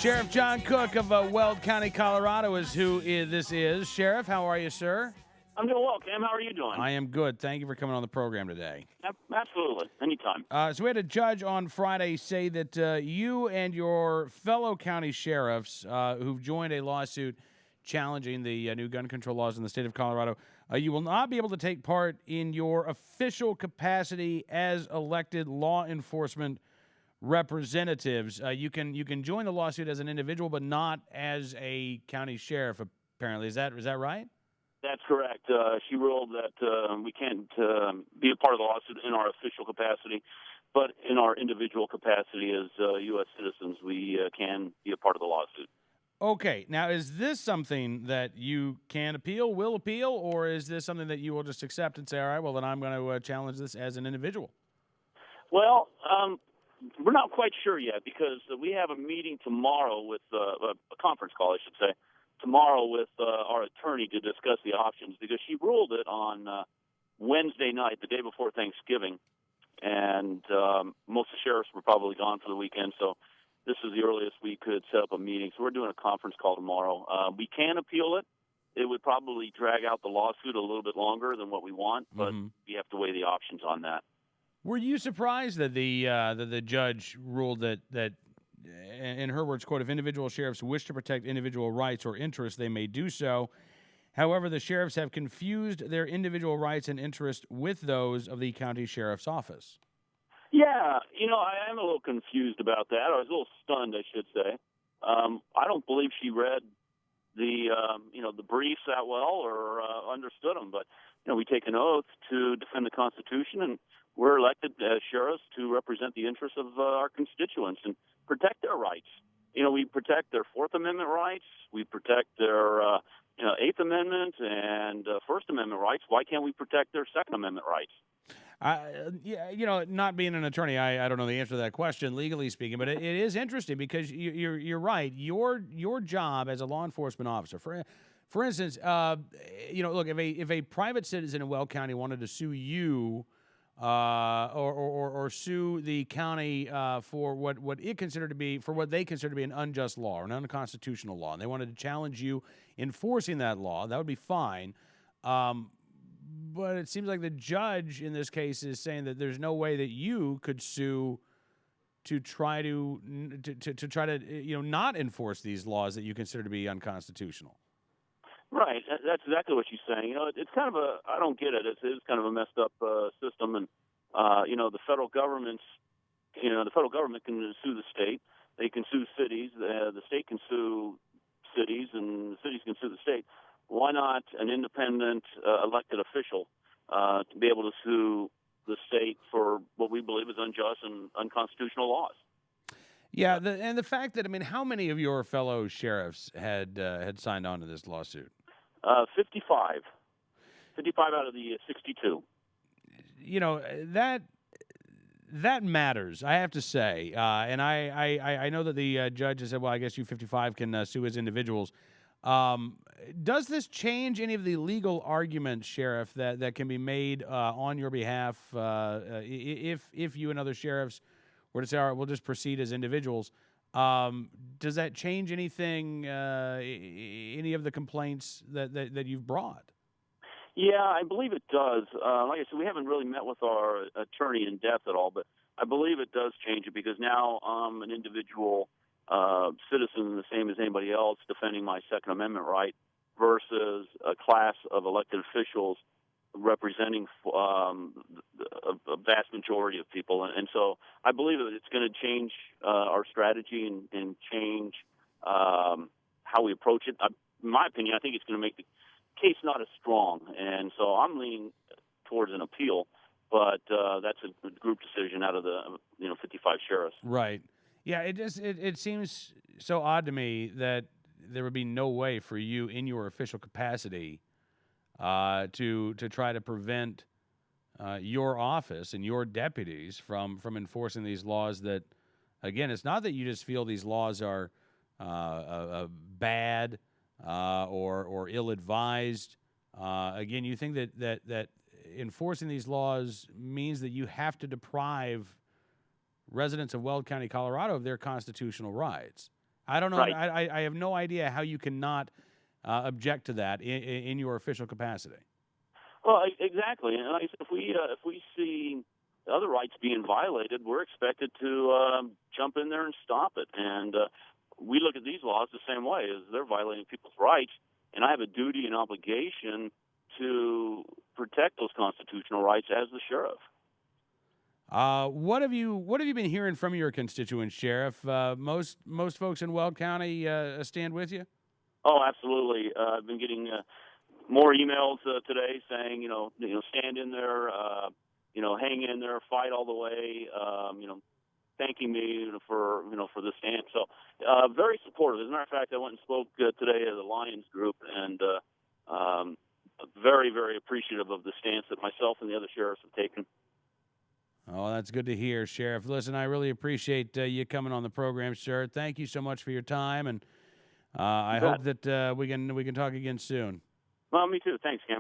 Sheriff John Cook of Weld County, Colorado is who this is. Sheriff, how are you, sir? I'm doing well, Cam. How are you doing? I am good. Thank you for coming on the program today. Absolutely. Anytime. So we had a judge on Friday say that you and your fellow county sheriffs who've joined a lawsuit challenging the new gun control laws in the state of Colorado, you will not be able to take part in your official capacity as elected law enforcement representatives. You can join the lawsuit as an individual, but not as a county sheriff. Apparently, is that right? That's correct. She ruled that we can't be a part of the lawsuit in our official capacity, but in our individual capacity as U.S. citizens, we can be a part of the lawsuit. Okay. Now, is this something that you can appeal, will appeal, or is this something that you will just accept and say, all right, well, then I'm going to challenge this as an individual? Well, we're not quite sure yet because we have a meeting tomorrow with a conference call, I should say, tomorrow with our attorney to discuss the options because she ruled it on Wednesday night, the day before Thanksgiving, and most of the sheriffs were probably gone for the weekend, so this is the earliest we could set up a meeting. So we're doing a conference call tomorrow. We can appeal it. It would probably drag out the lawsuit a little bit longer than what we want, but we have to weigh the options on that. Were you surprised that the judge ruled that, in her words, quote, if individual sheriffs wish to protect individual rights or interests, they may do so. However, the sheriffs have confused their individual rights and interests with those of the county sheriff's office? Yeah, I am a little confused about that. I was a little stunned, I should say. I don't believe she read the briefs that well or understood them, but we take an oath to defend the Constitution, and we're elected as sheriffs to represent the interests of our constituents and protect their rights. We protect their Fourth Amendment rights. We protect their Eighth Amendment and First Amendment rights. Why can't we protect their Second Amendment rights? Not being an attorney, I don't know the answer to that question, legally speaking, but it is interesting because you're right. Your job as a law enforcement officer, for instance, look, if a private citizen in Weld County wanted to sue you, or sue the county for what they consider to be an unjust law or an unconstitutional law, and they wanted to challenge you enforcing that law, that would be fine. But it seems like the judge in this case is saying that there's no way that you could sue to try to not enforce these laws that you consider to be unconstitutional. Right, that's exactly what she's saying. It's kind of I don't get it. It's kind of a messed up system, and the federal government can sue the state. They can sue cities. The state can sue cities, and the cities can sue the state. Why not an independent elected official to be able to sue the state for what we believe is unjust and unconstitutional laws? Yeah, and the fact that, how many of your fellow sheriffs had signed on to this lawsuit? 55. 55 out of the 62. That matters, I have to say. And I know that the judge has said, well, I guess you 55 can sue as individuals. Does this change any of the legal arguments, Sheriff, that can be made on your behalf if you and other sheriffs were to say, all right, we'll just proceed as individuals? Does that change anything, any of the complaints that you've brought? Yeah, I believe it does. Like I said, we haven't really met with our attorney in depth at all, but I believe it does change it because now I'm an individual citizen, the same as anybody else, defending my Second Amendment right versus a class of elected officials representing a vast majority of people. And so I believe that it's going to change our strategy and change how we approach it. In my opinion, I think it's going to make the case not as strong. And so I'm leaning towards an appeal, but that's a group decision out of the 55 sheriffs. Right. Yeah, it seems so odd to me that there would be no way for you in your official capacity to try to prevent your office and your deputies from enforcing these laws that, again, it's not that you just feel these laws are bad or ill-advised. Again, you think that enforcing these laws means that you have to deprive residents of Weld County, Colorado of their constitutional rights. I don't know. Right. I have no idea how you cannot object to that in your official capacity. Well, exactly. And like I said, if we see other rights being violated, we're expected to jump in there and stop it. And we look at these laws the same way, as they're violating people's rights, and I have a duty and obligation to protect those constitutional rights as the sheriff. What have you been hearing from your constituents, Sheriff? Most folks in Weld County stand with you. Oh, absolutely. I've been getting more emails today saying, stand in there, hang in there, fight all the way. Thanking me for the stand. So very supportive. As a matter of fact, I went and spoke today at the Lions group, and very, very appreciative of the stance that myself and the other sheriffs have taken. Oh, that's good to hear, Sheriff. Listen, I really appreciate you coming on the program, sir. Thank you so much for your time, and I hope that we can talk again soon. Well, me too. Thanks, Cam.